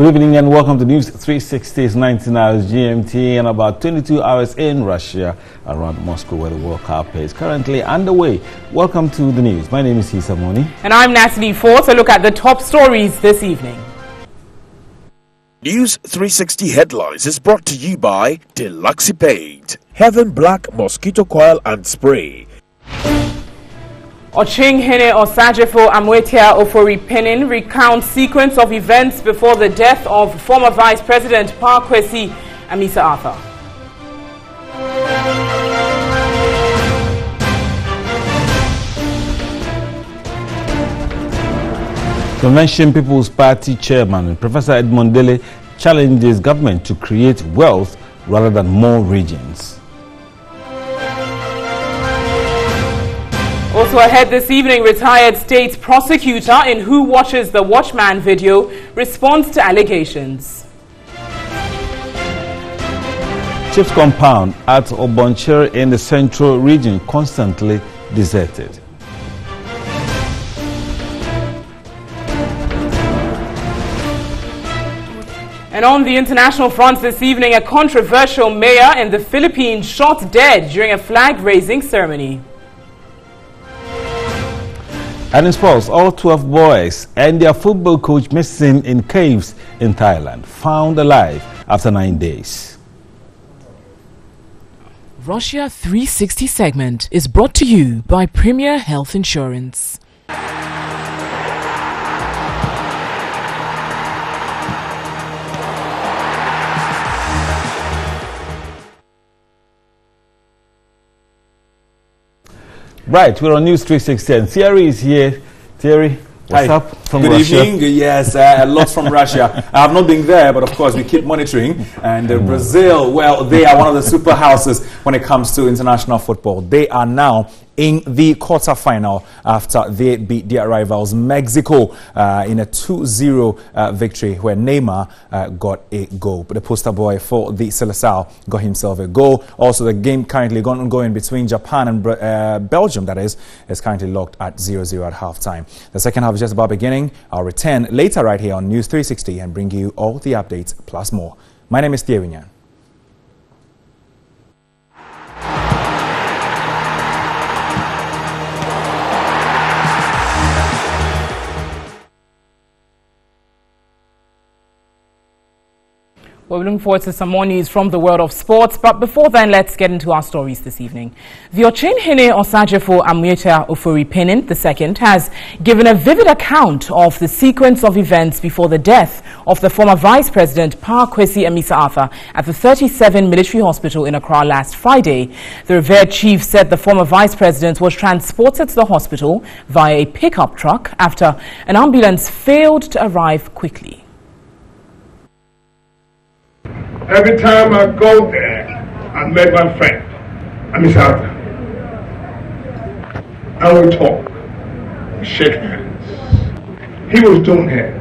Good evening and welcome to News 360. It's 19 hours GMT and about 22 hours in Russia, around Moscow, where the World Cup is currently underway. Welcome to the news. My name is Hisa Moni. And I'm Natalie Ford. To look at the top stories this evening. News 360 headlines is brought to you by Deluxipade, Heaven Black Mosquito Coil and Spray. Ochinhene Osajefo Amwetia Ofori-Penin recounts sequence of events before the death of former Vice President Kwesi Amisa-Arthur. Convention People's Party Chairman Professor Edmond Dele challenges government to create wealth rather than more regions. Also ahead this evening, retired state prosecutor in Who Watches the Watchman video responds to allegations. Chief's compound at Obonchere in the central region constantly deserted. And on the international front this evening, a controversial mayor in the Philippines shot dead during a flag-raising ceremony. And in sports, all 12 boys and their football coach missing in caves in Thailand, found alive after 9 days. Russia 360 segment is brought to you by Premier Health Insurance. Right, we're on News 360 and Thierry is here. Thierry, what's up from Good Russia? evening. Yes, a lot from Russia. I have not been there, but of course we keep monitoring. And Brazil, well, they are one of the super houses when it comes to international football. They are now in the quarterfinal after they beat their rivals Mexico in a 2-0 victory where Neymar got a goal. But the poster boy for the Seleção got himself a goal. Also, the game currently ongoing between Japan and Belgium, that is currently locked at 0-0 at halftime. The second half is just about beginning. I'll return later right here on News 360 and bring you all the updates plus more. My name is Thierry Nyan. We're looking forward to some more news from the world of sports, but before then, let's get into our stories this evening. The Ochinhene Osajefo Amwetia Ofori-Penin II has given a vivid account of the sequence of events before the death of the former Vice President Kwesi Amisa-Arthur at the 37 Military Hospital in Accra last Friday. The revered chief said the former Vice President was transported to the hospital via a pickup truck after an ambulance failed to arrive quickly. Every time I go there, I met my friend, Amisa-Arthur. And we talk, we shake hands. He was doing his,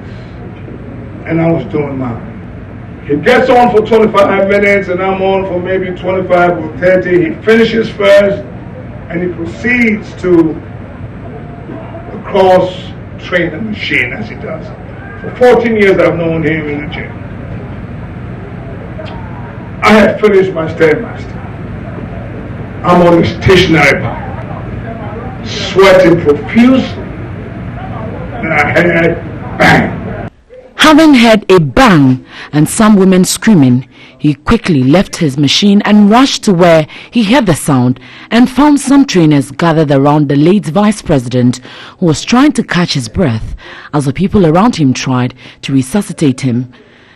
and I was doing mine. He gets on for 25 minutes, and I'm on for maybe 25 or 30. He finishes first, and he proceeds to the cross-training machine, as he does. For 14 years, I've known him in the gym. I had finished my Stairmaster. I'm on a stationary bar, sweating profusely, and I heard bang. Having heard a bang and some women screaming, he quickly left his machine and rushed to where he heard the sound and found some trainers gathered around the late Vice President, who was trying to catch his breath as the people around him tried to resuscitate him.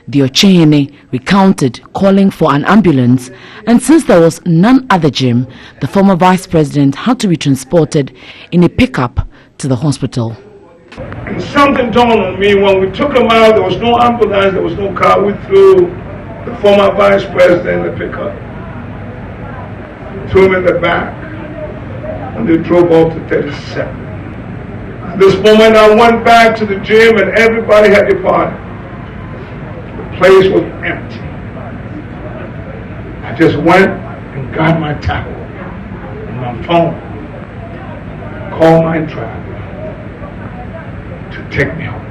The Ochinhene recounted calling for an ambulance, and since there was none at the gym, the former Vice President had to be transported in a pickup to the hospital. And something dawned on me when we took him out. There was no ambulance, there was no car. We threw the former Vice President in the pickup, threw him in the back, and they drove off to 37. At this moment, I went back to the gym, and everybody had departed. The place was empty. I just went and got my towel and my phone, called my driver to take me home.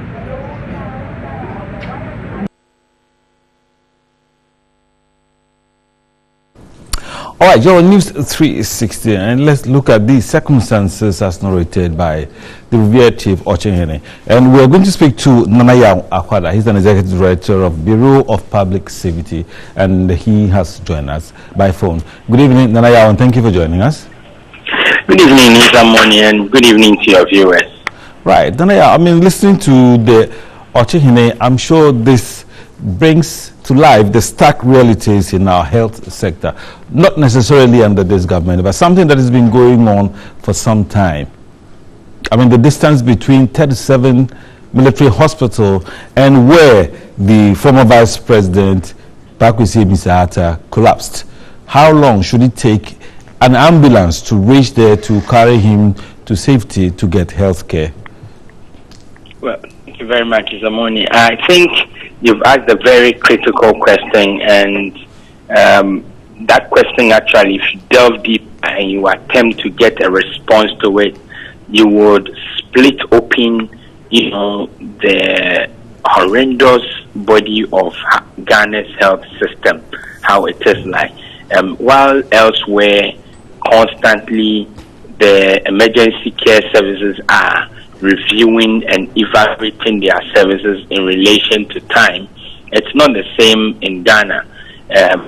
All right, you're on News 360, and let's look at the circumstances as narrated by the revered Chief Ochenhene. And we're going to speak to Nanaya Akwada. He's an Executive Director of Bureau of Public Safety, and he has joined us by phone. Good evening, Nanaya, and thank you for joining us. Good evening, Mr. Moni, and good evening to your viewers. Right, Nanaya, I mean, listening to the Ochenhene, I'm sure this brings to life the stark realities in our health sector, not necessarily under this government, but something that has been going on for some time. I mean, the distance between 37 military hospital and where the former Vice President, Bakwesi Misahata, collapsed. How long should it take an ambulance to reach there to carry him to safety to get health care? Well, thank you very much, Mr. Moni. I think you've asked a very critical question, and that question actually, if you delve deep and you attempt to get a response to it, you would split open, the horrendous body of Ghana's health system, how it is like. While elsewhere, constantly, the emergency care services are reviewing and evaluating their services in relation to time. It's not the same in Ghana,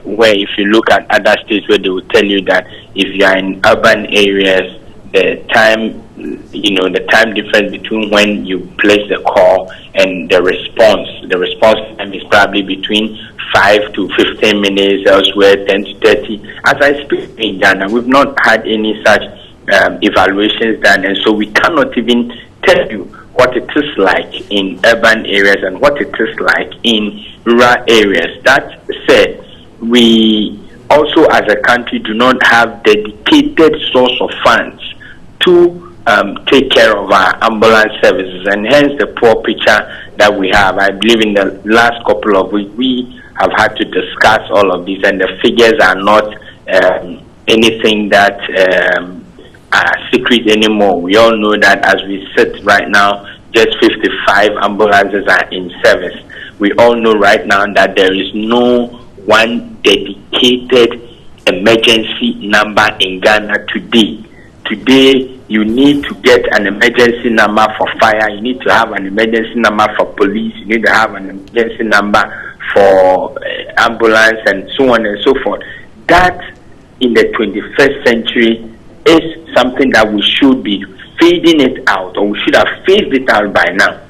where if you look at other states where they will tell you that if you are in urban areas, the time difference between when you place the call and the response time is probably between 5 to 15 minutes, elsewhere 10 to 30. As I speak in Ghana, we've not had any such evaluations done, and so we cannot even tell you what it is like in urban areas and what it is like in rural areas. That said, we also as a country do not have dedicated source of funds to take care of our ambulance services, and hence the poor picture that we have. I believe in the last couple of weeks we have had to discuss all of these, and the figures are not anything that are secret anymore. We all know that as we sit right now, just 55 ambulances are in service. We all know right now that there is no one dedicated emergency number in Ghana today. Today, you need to get an emergency number for fire, you need to have an emergency number for police, you need to have an emergency number for ambulance, and so on and so forth. That, in the 21st century, is something that we should be fading it out, or we should have phased it out by now.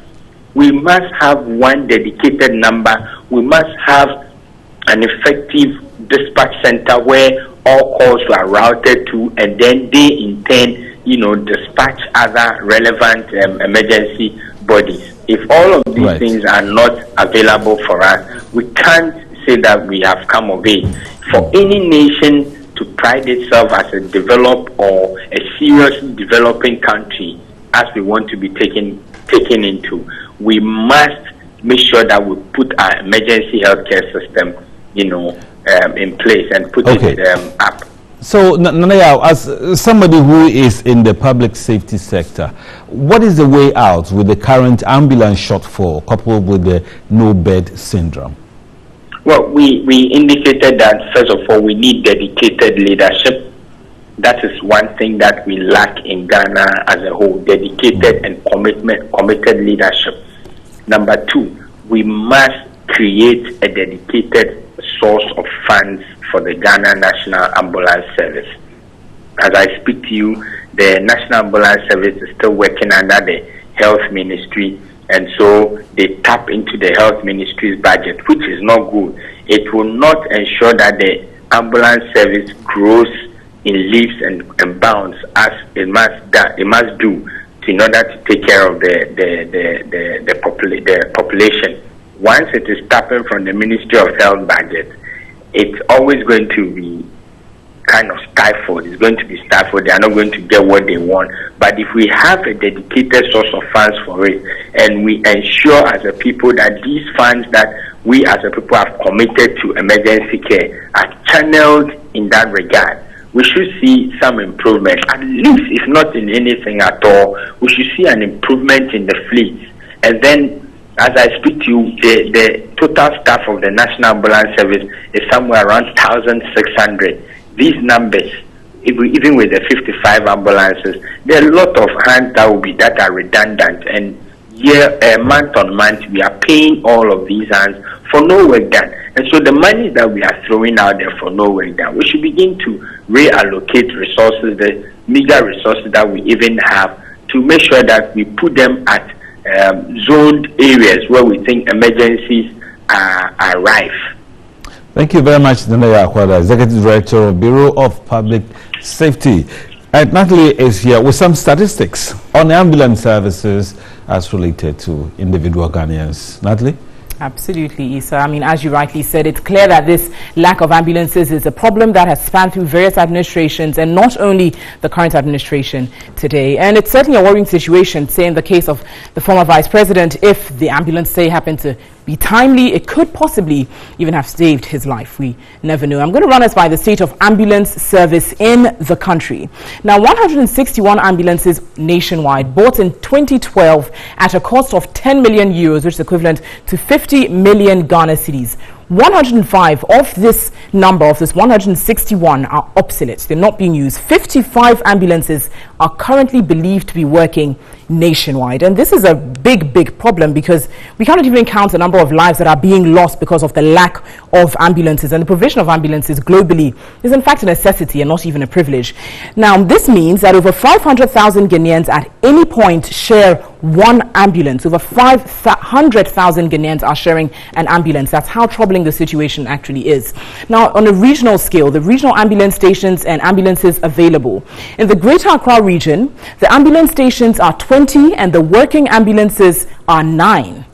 We must have one dedicated number. We must have an effective dispatch center where all calls are routed to, and then they in turn, dispatch other relevant emergency bodies. If all of these things are not available for us, we can't say that we have come of age. For any nation to pride itself as a developed or a seriously developing country, as we want to be taken into, we must make sure that we put our emergency healthcare system, in place and put it up. So, Nanaya, as somebody who is in the public safety sector, what is the way out with the current ambulance shortfall coupled with the no-bed syndrome? Well, we indicated that, first of all, we need dedicated leadership. That is one thing that we lack in Ghana as a whole, dedicated and committed leadership. Number two, we must create a dedicated source of funds for the Ghana National Ambulance Service. As I speak to you, the National Ambulance Service is still working under the Health Ministry, and so they tap into the Health Ministry's budget, which is not good. It will not ensure that the ambulance service grows in leaps and bounds as it must do in order to take care of the population. Once it is tapping from the Ministry of Health budget, it's always going to be kind of stifled. It's going to be stifled. They are not going to get what they want. But if we have a dedicated source of funds for it, and we ensure as a people that these funds that we as a people have committed to emergency care are channeled in that regard, we should see some improvement. At least, if not in anything at all, we should see an improvement in the fleet. And then, as I speak to you, the total staff of the National Ambulance Service is somewhere around 1,600. these numbers, even with the 55 ambulances, there are a lot of hands that are redundant, and month on month we are paying all of these hands for no work done. And so the money that we are throwing out there for no work done, we should begin to reallocate resources, the meager resources that we even have, to make sure that we put them at zoned areas where we think emergencies are rife. Thank you very much, Nandaya Akwada, Executive Director of Bureau of Public Safety. And Natalie is here with some statistics on ambulance services as related to individual Ghanaians. Natalie? Absolutely, Issa. I mean, as you rightly said, it's clear that this lack of ambulances is a problem that has spanned through various administrations, and not only the current administration today. And it's certainly a worrying situation, say in the case of the former Vice President. If the ambulance, say, happened to be timely, it could possibly even have saved his life. We never know. I'm going to run us by the state of ambulance service in the country. Now, 161 ambulances nationwide, bought in 2012 at a cost of 10 million euros, which is equivalent to 50 million Ghana cedis. 105 of this number, of this 161, are obsolete. They're not being used. 55 ambulances are currently believed to be working nationwide. And this is a big problem, because we cannot even count the number of lives that are being lost because of the lack of ambulances. And the provision of ambulances globally is in fact a necessity and not even a privilege. Now, this means that over 500,000 Ghanaians at any point share one ambulance. Over 500,000 Ghanaians are sharing an ambulance. That's how troubling the situation actually is. Now, on a regional scale, the regional ambulance stations and ambulances available. In the Greater Accra region, the ambulance stations are 20 and the working ambulances are 9.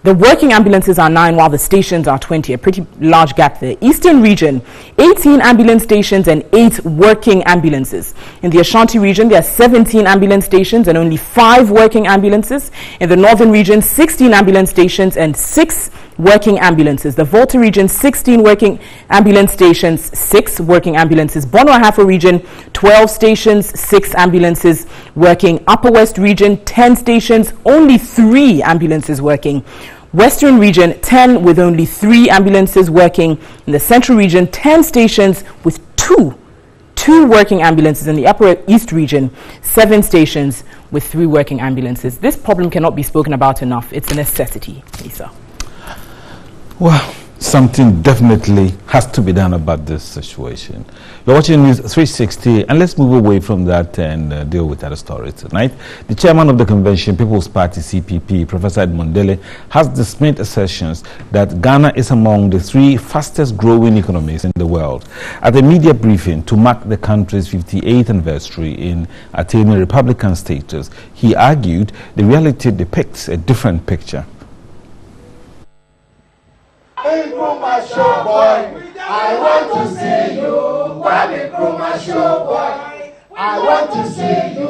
The working ambulances are 9 while the stations are 20, a pretty large gap there. Eastern region, 18 ambulance stations and 8 working ambulances. In the Ashanti region, there are 17 ambulance stations and only 5 working ambulances. In the Northern region, 16 ambulance stations and 6 working ambulances. The Volta region, 16 working ambulance stations, 6 working ambulances. Bono Ahafo region, 12 stations, 6 ambulances working. Upper West region, 10 stations, only 3 ambulances working. Western region, 10 with only 3 ambulances working. In the Central region, 10 stations with 2 working ambulances. In the Upper East region, 7 stations with 3 working ambulances. This problem cannot be spoken about enough. It's a necessity, Lisa. Well, something definitely has to be done about this situation. You're watching NEWS360, and let's move away from that and deal with other stories tonight. The chairman of the convention, People's Party CPP, Professor Edmond Dele, has dismissed assertions that Ghana is among the 3 fastest growing economies in the world. At a media briefing to mark the country's 58th anniversary in attaining Republican status, he argued the reality depicts a different picture. I want to see you, Kwame Nkrumah show boy. I want to see you,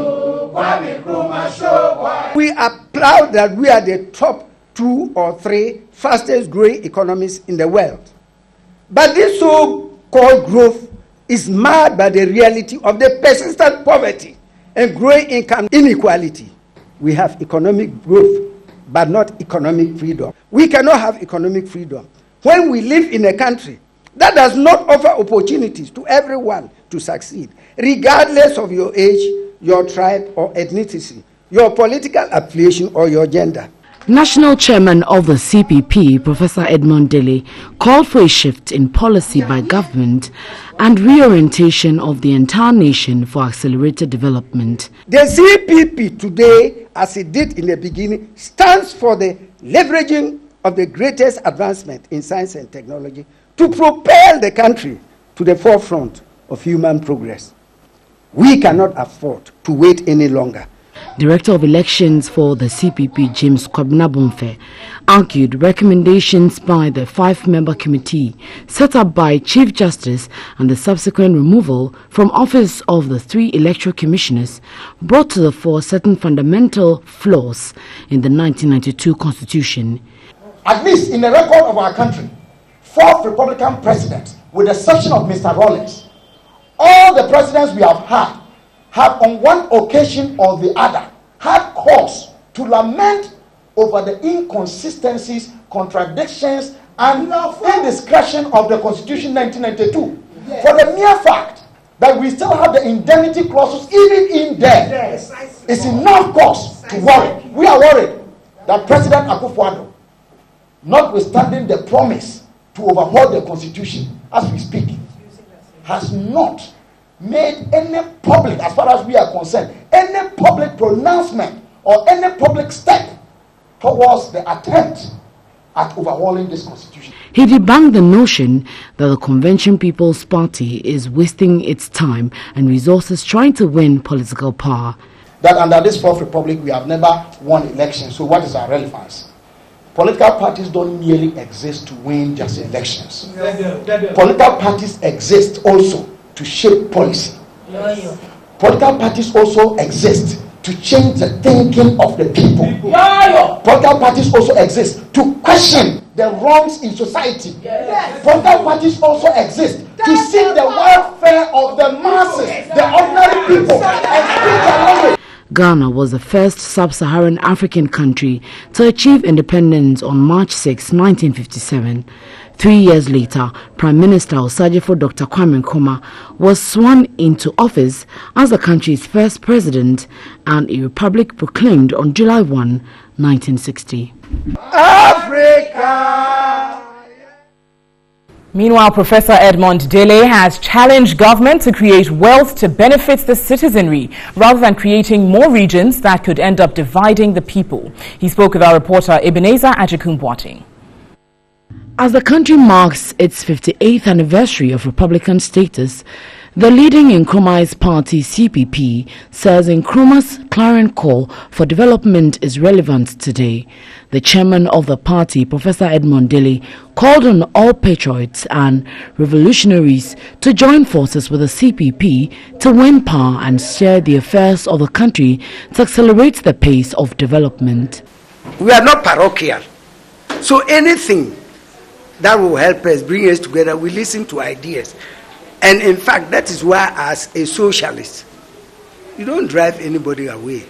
Kwame Nkrumah show boy. We are proud that we are the top 2 or 3 fastest growing economies in the world. But this so-called growth is marred by the reality of the persistent poverty and growing income inequality. We have economic growth, but not economic freedom. We cannot have economic freedom when we live in a country that does not offer opportunities to everyone to succeed, regardless of your age, your tribe or ethnicity, your political affiliation or your gender. National Chairman of the CPP, Professor Edmond Dele, called for a shift in policy by government and reorientation of the entire nation for accelerated development. The CPP today, as it did in the beginning, stands for the leveraging of the greatest advancement in science and technology to propel the country to the forefront of human progress. We cannot afford to wait any longer. Director of Elections for the CPP, James Kwabena-Bonfe, argued recommendations by the 5-member committee set up by Chief Justice and the subsequent removal from office of the 3 electoral commissioners brought to the fore certain fundamental flaws in the 1992 Constitution. At least in the record of our country, 4th Republican president, with the exception of Mr. Rawlings, all the presidents we have on one occasion or the other had cause to lament over the inconsistencies, contradictions, and indiscretion of the Constitution 1992. For the mere fact that we still have the indemnity clauses even in there, it's enough cause to worry. We are worried that President Akufo-Addo, notwithstanding the promise to overhaul the constitution as we speak, has not made any public, as far as we are concerned, any public pronouncement or any public step towards the attempt at overhauling this constitution. He debunked the notion that the Convention People's Party is wasting its time and resources trying to win political power. That under this Fourth Republic we have never won elections, so what is our relevance? Political parties don't merely exist to win just elections. Political parties exist also to shape policy. Political parties also exist to change the thinking of the people. Political parties also exist to question the wrongs in society. Political parties also exist to seek the welfare of the masses, the ordinary people, and speak their language. Ghana was the first sub-Saharan African country to achieve independence on March 6, 1957. 3 years later, Prime Minister Osajifo Dr. Kwame Nkrumah was sworn into office as the country's first president and a republic proclaimed on July 1, 1960. Africa! Meanwhile, Professor Edmond Dele has challenged government to create wealth to benefit the citizenry rather than creating more regions that could end up dividing the people. He spoke with our reporter Ebenezer Ajikun-Boateng. As the country marks its 58th anniversary of Republican status, the leading Nkrumah's party CPP says Nkrumah's clarion call for development is relevant today. The chairman of the party, Professor Edmond Dele, called on all patriots and revolutionaries to join forces with the CPP to win power and steer the affairs of the country to accelerate the pace of development. We are not parochial, so anything that will help us, bring us together, we listen to ideas. And in fact, that is why as a socialist, you don't drive anybody away.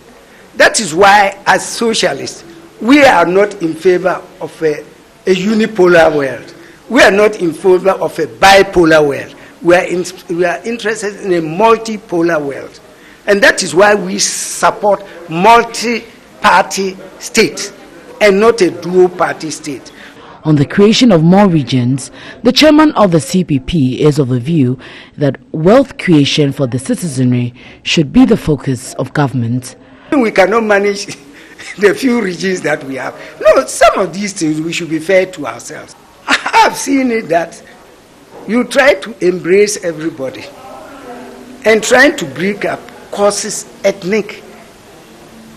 That is why as socialists, we are not in favor of a unipolar world. We are not in favor of a bipolar world. We are interested in a multipolar world. And that is why we support multi-party state and not a dual-party state. On the creation of more regions, the chairman of the CPP is of the view that wealth creation for the citizenry should be the focus of government. We cannot manage the few regions that we have. No, some of these things we should be fair to ourselves. I have seen it that you try to embrace everybody and trying to break up causes ethnic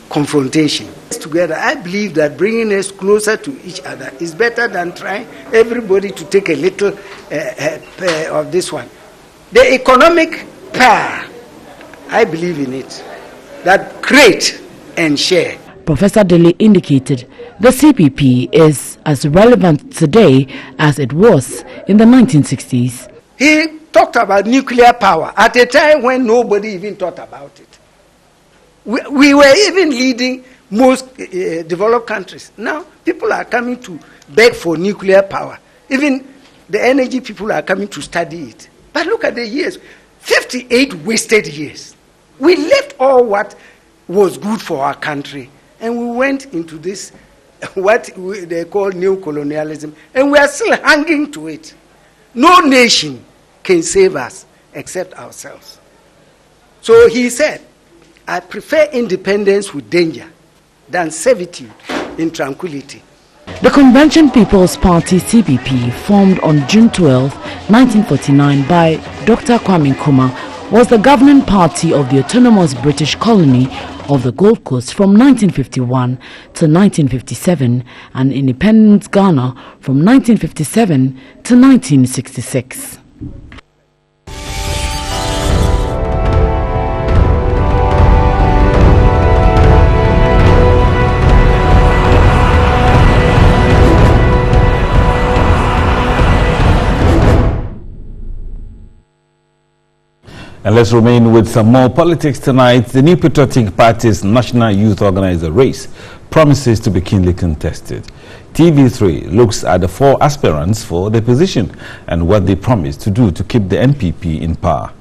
confrontation. Together, I believe that bringing us closer to each other is better than trying everybody to take a little of this one. The economic power, I believe in it, that create and share. Professor Dele indicated the CPP is as relevant today as it was in the 1960s. He talked about nuclear power at a time when nobody even thought about it. We were even leading most developed countries. Now, people are coming to beg for nuclear power. Even the energy people are coming to study it. But look at the years. 58 wasted years. We left all what was good for our country, and we went into this, what they call neo-colonialism, and we are still hanging to it. No nation can save us except ourselves. So he said, I prefer independence with danger than servitude in tranquility. The Convention People's Party CPP, formed on June 12, 1949 by Dr. Kwame Nkrumah, was the governing party of the autonomous British colony of the Gold Coast from 1951 to 1957 and independent Ghana from 1957 to 1966. And let's remain with some more politics tonight. The New Patriotic Party's National Youth Organizer race promises to be keenly contested. TV3 looks at the 4 aspirants for the position and what they promise to do to keep the NPP in power.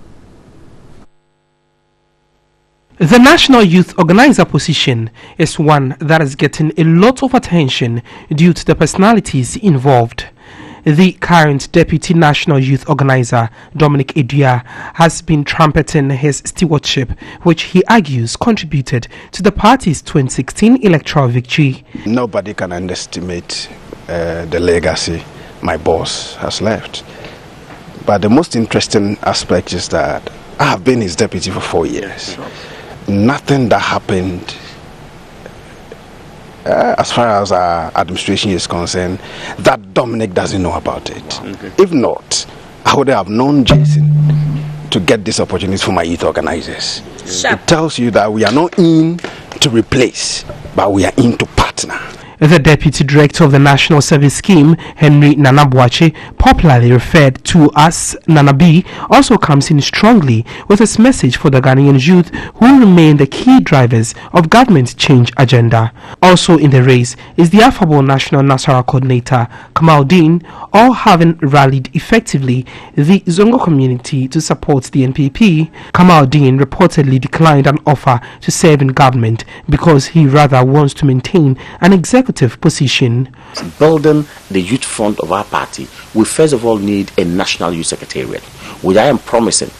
The National Youth Organizer position is one that is getting a lot of attention due to the personalities involved. The current Deputy National Youth Organizer, Dominic Edua, has been trumpeting his stewardship, which he argues contributed to the party's 2016 electoral victory. Nobody can underestimate the legacy my boss has left. But the most interesting aspect is that I have been his deputy for 4 years. Nothing that happened as far as our administration is concerned that Dominic doesn't know about it. Okay. If not, I would have known Jason to get this opportunity for my youth organizers. Sure. It tells you that we are not in to replace, but we are in to partner. The Deputy Director of the National Service Scheme, Henry Nanabuache, popularly referred to as Nana B, also comes in strongly with his message for the Ghanaian youth who remain the key drivers of government change agenda. Also in the race is the affable National Nasara Coordinator, Kamaldeen, all having rallied effectively the Zongo community to support the NPP. Kamaldeen reportedly declined an offer to serve in government because he rather wants to maintain an executive position. Building the youth front of our party, we first of all need a national youth secretariat, which I am promising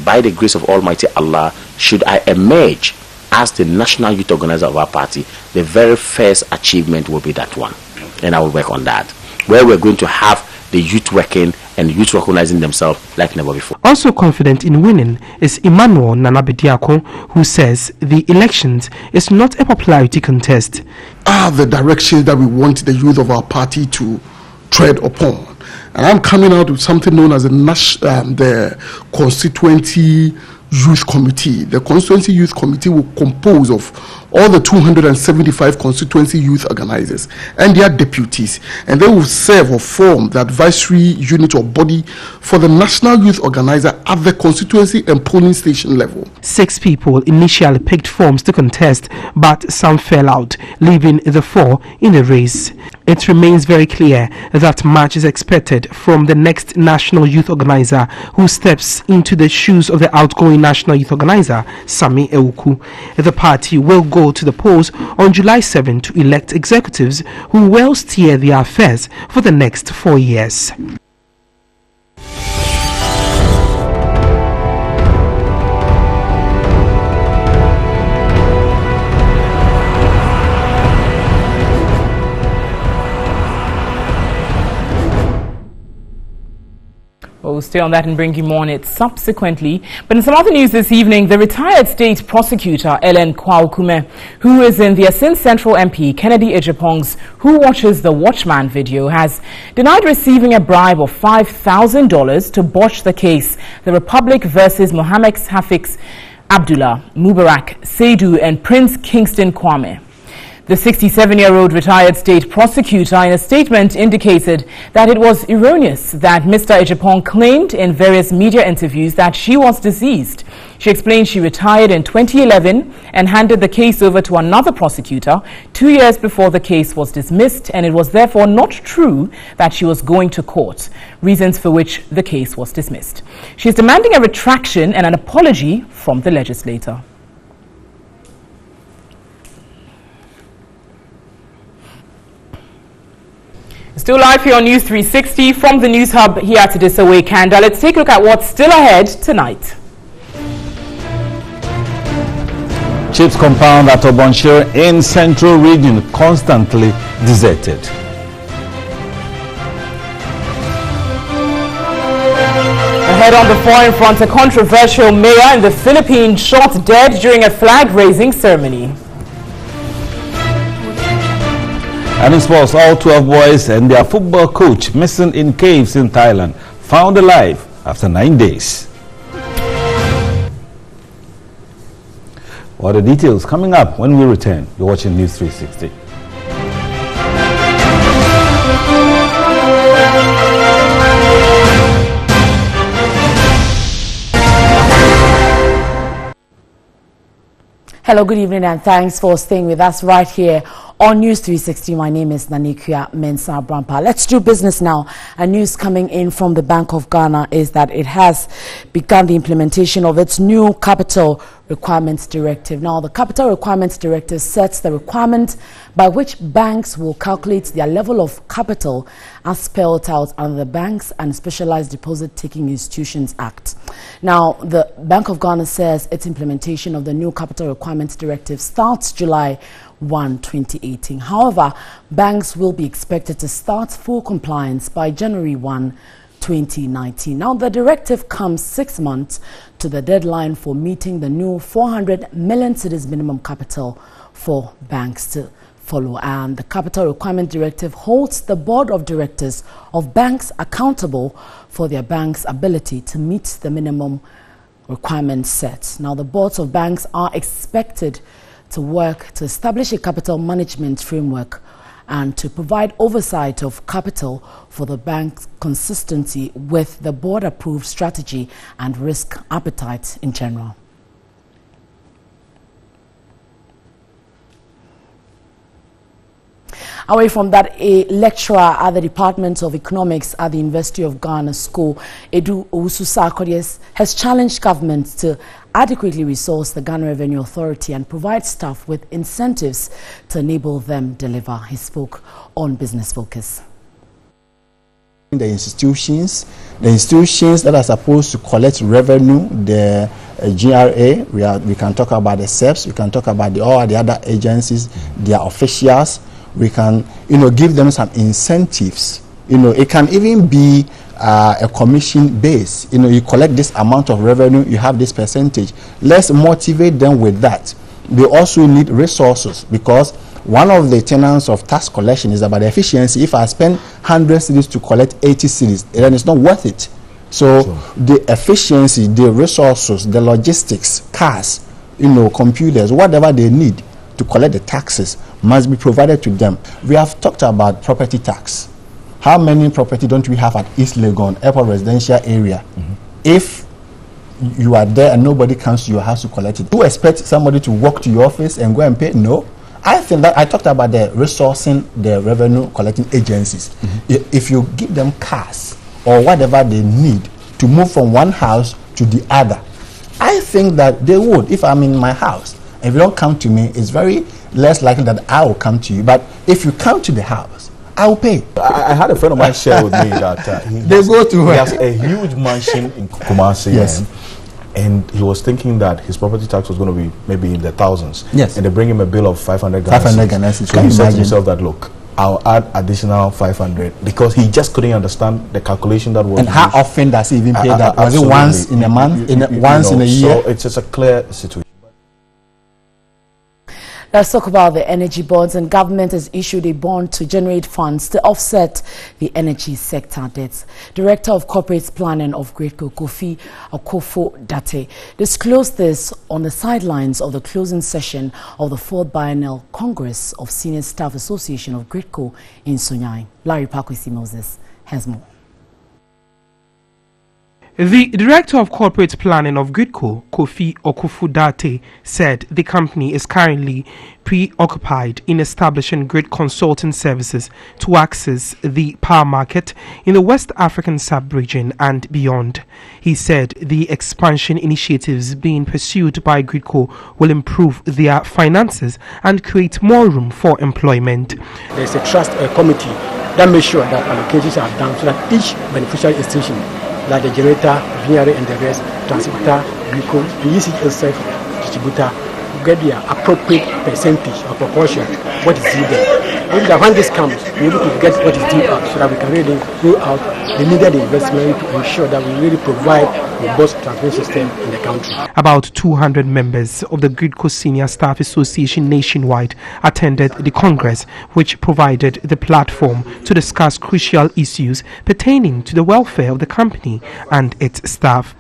by the grace of Almighty Allah, should I emerge as the national youth organizer of our party, the very first achievement will be that one, and I will work on that, where we're going to have the youth working and youth recognizing themselves like never before. Also confident in winning is Emmanuel Nanabediako, who says the elections is not a popularity contest. Are the directions that we want the youth of our party to tread upon. And I'm coming out with something known as the Constituency Youth Committee. The Constituency Youth Committee will compose of all the 275 constituency youth organizers and their deputies, and they will serve or form the advisory unit or body for the national youth organizer at the constituency and polling station level. 6 people initially picked forms to contest, but some fell out, leaving the 4 in the race. It remains very clear that much is expected from the next national youth organizer who steps into the shoes of the outgoing national youth organizer, Sami Euku. The party will go to the polls on July 7 to elect executives who will steer their affairs for the next 4 years. We'll stay on that and bring you more on it subsequently. But in some other news this evening, the retired state prosecutor, Ellen Kwaukume, who is in the Asin Central MP, Kennedy Ejapong's Who Watches the Watchman video, has denied receiving a bribe of $5,000 to botch the case, the Republic versus Mohammed Hafiz Abdullah, Mubarak Saidu and Prince Kingston Kwame. The 67-year-old retired state prosecutor in a statement indicated that it was erroneous that Mr. Ejapong claimed in various media interviews that she was deceased. She explained she retired in 2011 and handed the case over to another prosecutor 2 years before the case was dismissed, and it was therefore not true that she was going to court, reasons for which the case was dismissed. She is demanding a retraction and an apology from the legislator. Still live here on News 360 from the News Hub here at Adisawe, Kanda. Let's take a look at what's still ahead tonight. Chips compound at Obonshire in Central Region constantly deserted. Ahead on the foreign front, a controversial mayor in the Philippines shot dead during a flag-raising ceremony. And in sports, all 12 boys and their football coach missing in caves in Thailand, found alive after 9 days. All the details coming up when we return. You're watching News 360. Hello, good evening, and thanks for staying with us right here On NEWS360, my name is Nanikua Mensah Brampa. Let's do business now. And news coming in from the Bank of Ghana is that it has begun the implementation of its new Capital Requirements Directive. Now, the Capital Requirements Directive sets the requirement by which banks will calculate their level of capital as spelled out under the Banks and Specialized Deposit Taking Institutions Act. Now, the Bank of Ghana says its implementation of the new Capital Requirements Directive starts July 1, 2018. However, banks will be expected to start full compliance by January 1, 2019. Now, the directive comes 6 months to the deadline for meeting the new 400 million cedis minimum capital for banks to follow. And the Capital Requirement Directive holds the board of directors of banks accountable for their bank's ability to meet the minimum requirements set. Now, the boards of banks are expected to work to establish a capital management framework and to provide oversight of capital for the bank's consistency with the board-approved strategy and risk appetite in general. Away from that, a lecturer at the Department of Economics at the University of Ghana School, Edu Owusu-Sarkodie, has challenged governments to adequately resource the Ghana Revenue Authority and provide staff with incentives to enable them deliver. He spoke on Business Focus. The institutions that are supposed to collect revenue, the GRA, we can talk about the SEPs, we can talk about all the other agencies, their officials. We can, give them some incentives. It can even be a commission base. You collect this amount of revenue, you have this percentage. Let's motivate them with that. They also need resources, because one of the tenets of tax collection is about efficiency. If I spend 100 cedis to collect 80 cedis, then it's not worth it. So the efficiency, the resources, the logistics, cars, computers, whatever they need to collect the taxes must be provided to them. We have talked about property tax. How many property don't we have at East Legon, airport residential area? If you are there and nobody comes to your house to collect it, do you expect somebody to walk to your office and go and pay? No. I think that I talked about the resourcing the revenue collecting agencies. If you give them cars or whatever they need to move from one house to the other, I think that they would. If I'm in my house, if you don't come to me, it's very less likely that I will come to you. But if you come to the house, I will pay. I had a friend of mine share with me that he has a huge mansion in Kumasi. Yes. And he was thinking that his property tax was going to be maybe in the thousands. Yes. And they bring him a bill of 500 Ghana. 500 Ghana. So he said to himself that, look, I'll add additional 500, because he just couldn't understand the calculation that was. And how often does he even pay that? Was it once in a month? Once in a year? So it's just a clear situation. Let's talk about the energy bonds. And government has issued a bond to generate funds to offset the energy sector debts. Director of Corporate Planning of GRIDCO, Kofi Akufo-Addo, disclosed this on the sidelines of the closing session of the 4th Biennial Congress of Senior Staff Association of GRIDCO in Sunyani. Larry Pakwesi Moses has more. The Director of Corporate Planning of GRIDCO, Kofi Akufo-Addo, said the company is currently preoccupied in establishing grid consulting services to access the power market in the West African sub-region and beyond. He said the expansion initiatives being pursued by GRIDCO will improve their finances and create more room for employment. There is a trust committee that makes sure that allocations are done so that each beneficiary institution, like the generator, VRA and the rest, transmitter, GRIDCO, and ECL self-distributor, get their appropriate percentage or proportion, what is due there. Maybe that when this comes, we're able to get what is due out so that we can really roll out the needed investment to ensure that we really provide a robust transmission system in the country. About 200 members of the GRIDCO Senior Staff Association nationwide attended the Congress, which provided the platform to discuss crucial issues pertaining to the welfare of the company and its staff.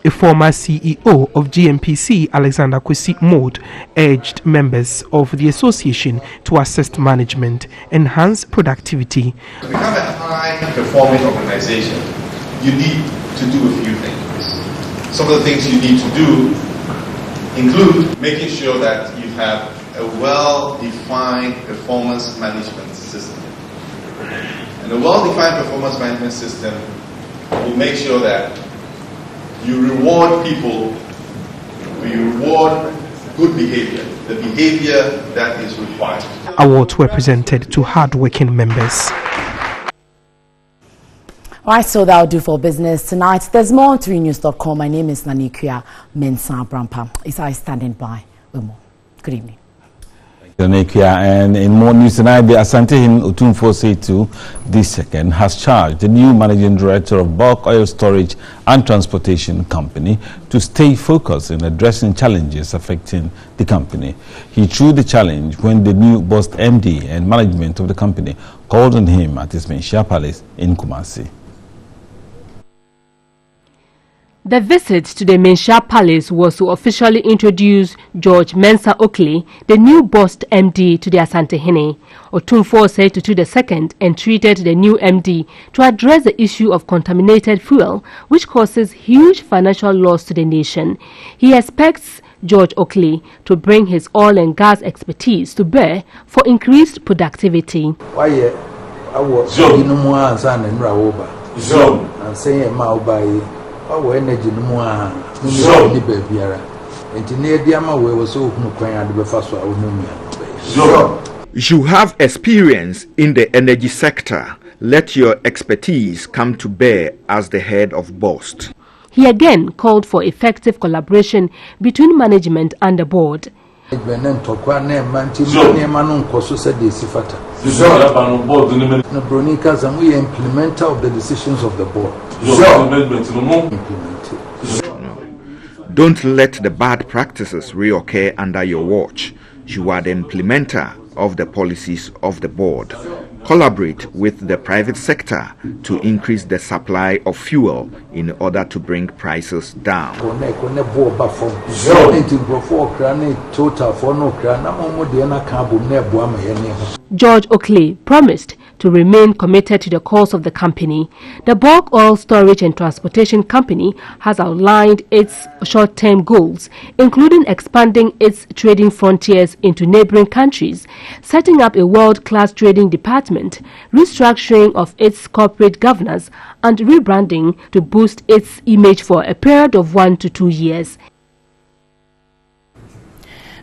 A former CEO of GMPC, Alexander Kwesi Mode, urged members of the association to assist management, enhance productivity. To become a high-performing organization, you need to do a few things. Some of the things you need to do include making sure that you have a well-defined performance management system. And a well-defined performance management system will make sure that you reward people, you reward good behavior, the behavior that is required. Awards were presented to hard-working members. Right, so that'll do for business tonight. There's more on 3news.com. My name is Nanikua Mensah Brampa. Is I standing by with more. Good evening. And in more news tonight, the Asante Otumfuo Setu II has charged the new managing director of Bulk Oil Storage and Transportation Company to stay focused in addressing challenges affecting the company. He threw the challenge when the new boss MD and management of the company called on him at his Menshia Palace in Kumasi. The visit to the Menshia Palace was to officially introduce George Mensah Oakley, the new boss MD, to the Asante Hene. Otumfuo Setu II entreated the new MD to address the issue of contaminated fuel, which causes huge financial loss to the nation. He expects George Oakley to bring his oil and gas expertise to bear for increased productivity. Energy you have experience in the energy sector. Let your expertise come to bear as the head of BOST. He again called for effective collaboration between management and the board. The implementer of the decisions of the board. Don't let the bad practices reoccur under your watch. You are the implementer of the policies of the board. Collaborate with the private sector to increase the supply of fuel in order to bring prices down. George Oakley promised to remain committed to the cause of the company. The Bulk Oil Storage and Transportation Company has outlined its short-term goals, including expanding its trading frontiers into neighboring countries, setting up a world-class trading department, restructuring of its corporate governance, and rebranding to boost its image for a period of 1 to 2 years.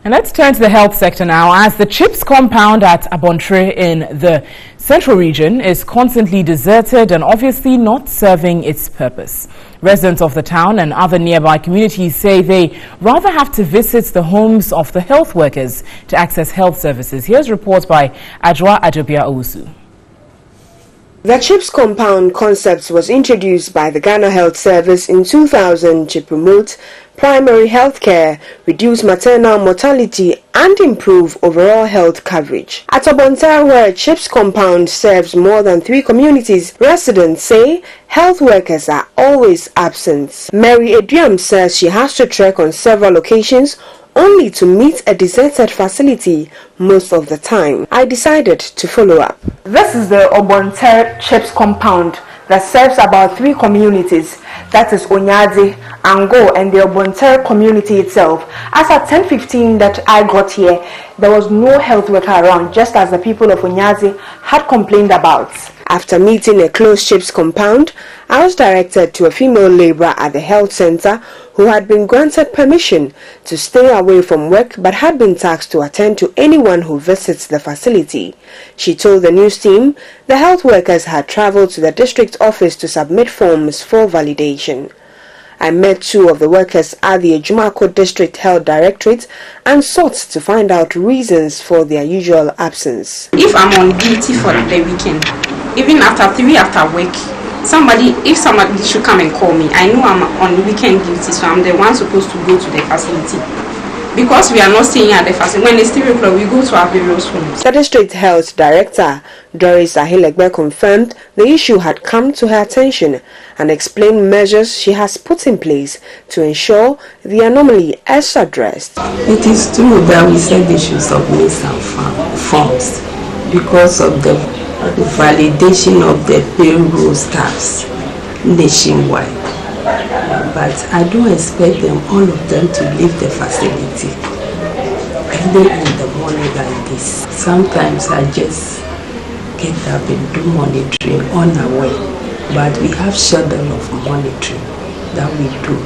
And let's turn to the health sector now, as the CHIPS compound at Abontre in the central region is constantly deserted and obviously not serving its purpose. Residents of the town and other nearby communities say they rather have to visit the homes of the health workers to access health services. Here's a report by Ajwa Adobia Owusu. The CHIPS compound concept was introduced by the Ghana Health Service in 2000 to promote primary health care, reduce maternal mortality, and improve overall health coverage. At Abontre, where CHIPS compound serves more than 3 communities, residents say health workers are always absent. Mary Edriam says she has to trek on several occasions only to meet a deserted facility most of the time. I decided to follow up. This is the Abontre CHIPS compound that serves about 3 communities, that is Onyadze, Ango, and the Abontre community itself. As at 10:15 that I got here, there was no health worker around, just as the people of Onyadze had complained about. After meeting a closed CHIPS compound, I was directed to a female laborer at the health center who had been granted permission to stay away from work but had been tasked to attend to anyone who visits the facility. She told the news team the health workers had traveled to the district office to submit forms for validation. I met 2 of the workers at the Ejumako District Health Directorate and sought to find out reasons for their usual absence. If I'm on duty for the weekend, even after 3 after work, if somebody should come and call me, I know I'm on weekend duty, so I'm the one supposed to go to the facility. Because we are not staying at the facility, when it's 3 o'clock, we go to our various homes. The District Health Director, Doris Ahilegbe, confirmed the issue had come to her attention and explained measures she has put in place to ensure the anomaly is addressed. It is true that we said they should submit some forms because of the validation of the payroll staffs nationwide. But I don't expect them, all of them, to leave the facility early in the the money like this. Sometimes I just get up and do monitoring unaware, but we have schedule of monitoring that we do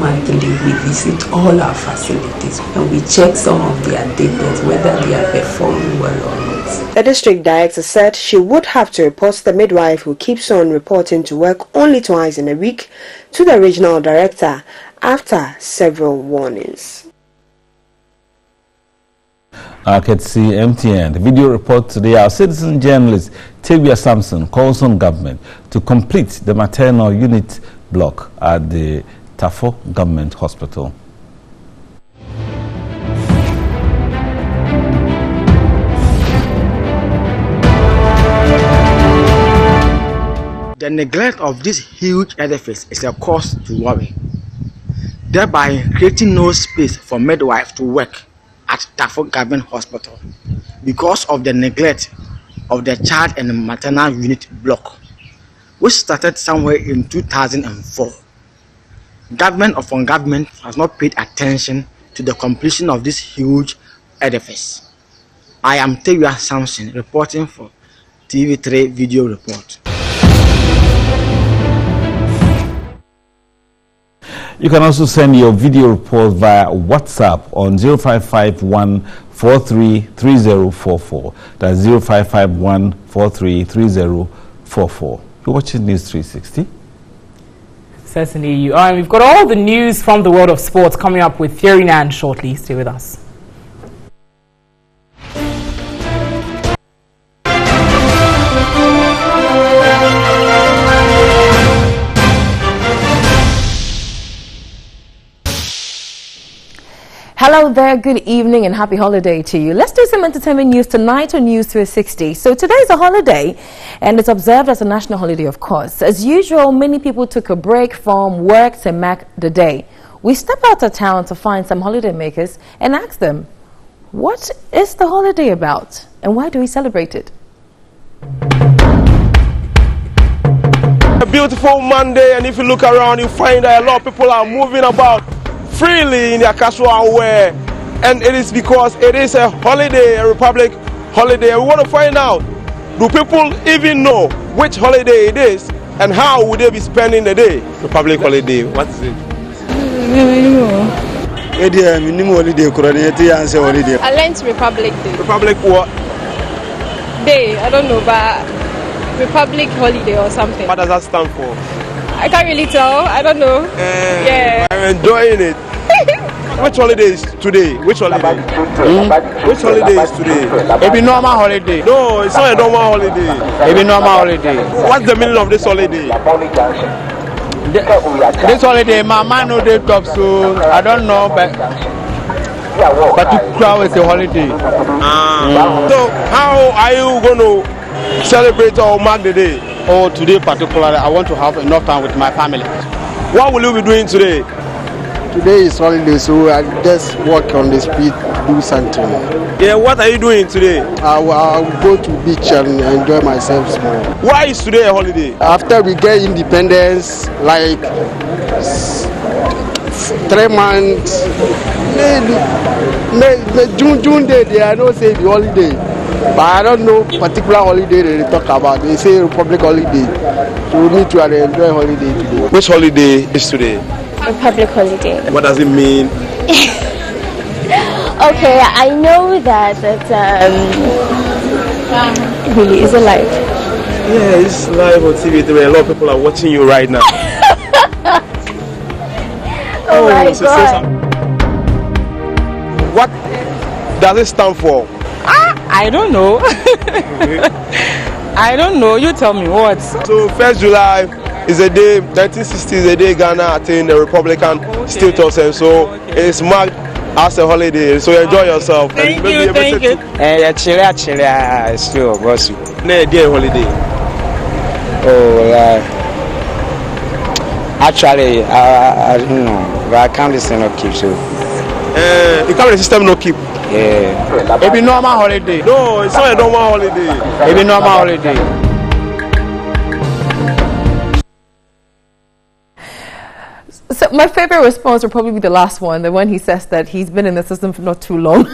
monthly. We visit all our facilities and we check some of their data, whether they are performing well or not. The district director said she would have to report the midwife who keeps on reporting to work only twice in a week to the regional director after several warnings. Courtesy MTN. The video report today, our citizen journalist Tavia Sampson calls on government to complete the maternal unit block at the Tafo Government Hospital. The neglect of this huge edifice is a cause to worry, thereby creating no space for midwives to work at Tafo Government Hospital because of the neglect of the child and maternal unit block, which started somewhere in 2004. Government upon government has not paid attention to the completion of this huge edifice. I am Tavia Sampson reporting for TV3 Video Report. You can also send your video report via WhatsApp on 0551-433044. That's 0551-433044. You're watching News 360. Certainly you are. And we've got all the news from the world of sports coming up with Thierry Nan shortly. Stay with us. Hello there, good evening and happy holiday to you. Let's do some entertainment news tonight on News 360. So today is a holiday and it's observed as a national holiday, of course. As usual, many people took a break from work to mark the day. We stepped out of town to find some holiday makers and asked them, what is the holiday about and why do we celebrate it? A beautiful Monday, and if you look around, you find that a lot of people are moving about freely in their casual wear, and it is because it is a holiday, a republic holiday. We want to find out, do people even know which holiday it is and how would they be spending the day? Republic holiday, what is it? I learned Republic Day. Republic what? Day, I don't know, but Republic holiday or something. What does that stand for? I can't really tell, I don't know. Yeah. I'm enjoying it. Which holiday is today? Which holiday? Which holiday is today? It be normal holiday. No, it's not a normal holiday. It be normal holiday. What's the meaning of this holiday? This holiday, my man know the top, so I don't know, but particular is a holiday. So how are you going to celebrate or mark the day? Oh, today particularly, I want to have enough time with my family. What will you be doing today? Today is holiday, so I just walk on the street, do something. Yeah, what are you doing today? I'll go to beach and enjoy myself small. Why is today a holiday? After we get independence, like 3 months, June day, they are not saying the holiday. But I don't know particular holiday they talk about. They say Republic holiday. So we need to enjoy holiday today. Which holiday is today? Republic holiday. What does it mean? Okay, I know that really is it live? Yeah, it's live on TV3. A lot of people are watching you right now. Oh my God. What does it stand for? I don't know. I don't know. You tell me what. So 1st July is a day, 1960 is a day Ghana attained the Republican status, and so it's marked as a holiday. So enjoy yourself. Thank you. Thank you. Chile, still, boss. No, day holiday. Oh, actually, I don't know. But I can't listen to keep so. You can't the system no keep. Yeah. It be normal holiday. No, it's not a normal holiday. It be normal holiday. So my favorite response will probably be the last one, the one he says that he's been in the system for not too long.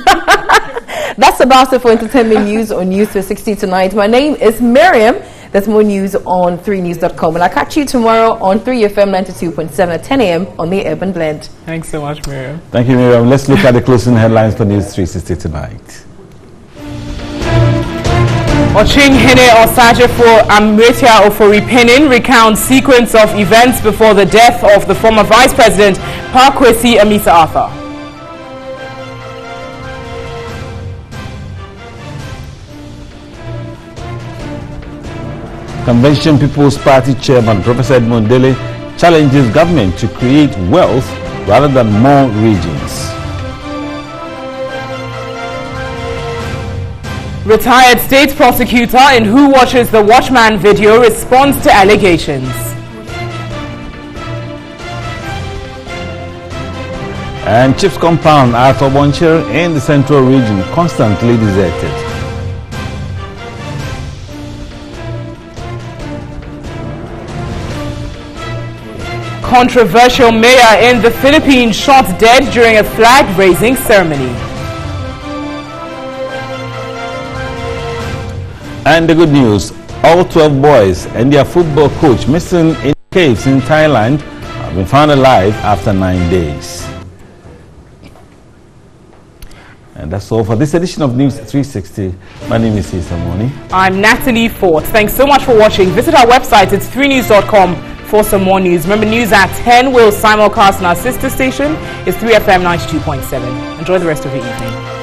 That's about it for entertainment news on News 360 tonight. My name is Miriam. There's more news on 3news.com. And I'll catch you tomorrow on 3FM 92.7 at 10 a.m. on the Urban Blend. Thanks so much, Miriam. Thank you, Miriam. Let's look at the closing headlines for News 360 tonight. Ochin Hene Osajefo Amretia Ofori-Penin recounts sequence of events before the death of the former Vice President Parkwesi Amisa Arthur. Convention People's Party Chairman Professor Edmund Dele challenges government to create wealth rather than more regions. Retired state prosecutor in Who Watches the Watchman video responds to allegations. And Chief's compound at Obonchir in the central region constantly deserted. Controversial mayor in the Philippines shot dead during a flag-raising ceremony. And the good news, all 12 boys and their football coach missing in caves in Thailand have been found alive after 9 days. And that's all for this edition of News 360. My name is Issa Moni. I'm Natalie Fort. Thanks so much for watching. Visit our website, it's 3news.com for some more news. Remember, news at 10 will simulcast on our sister station. It's 3FM 92.7. Enjoy the rest of your evening.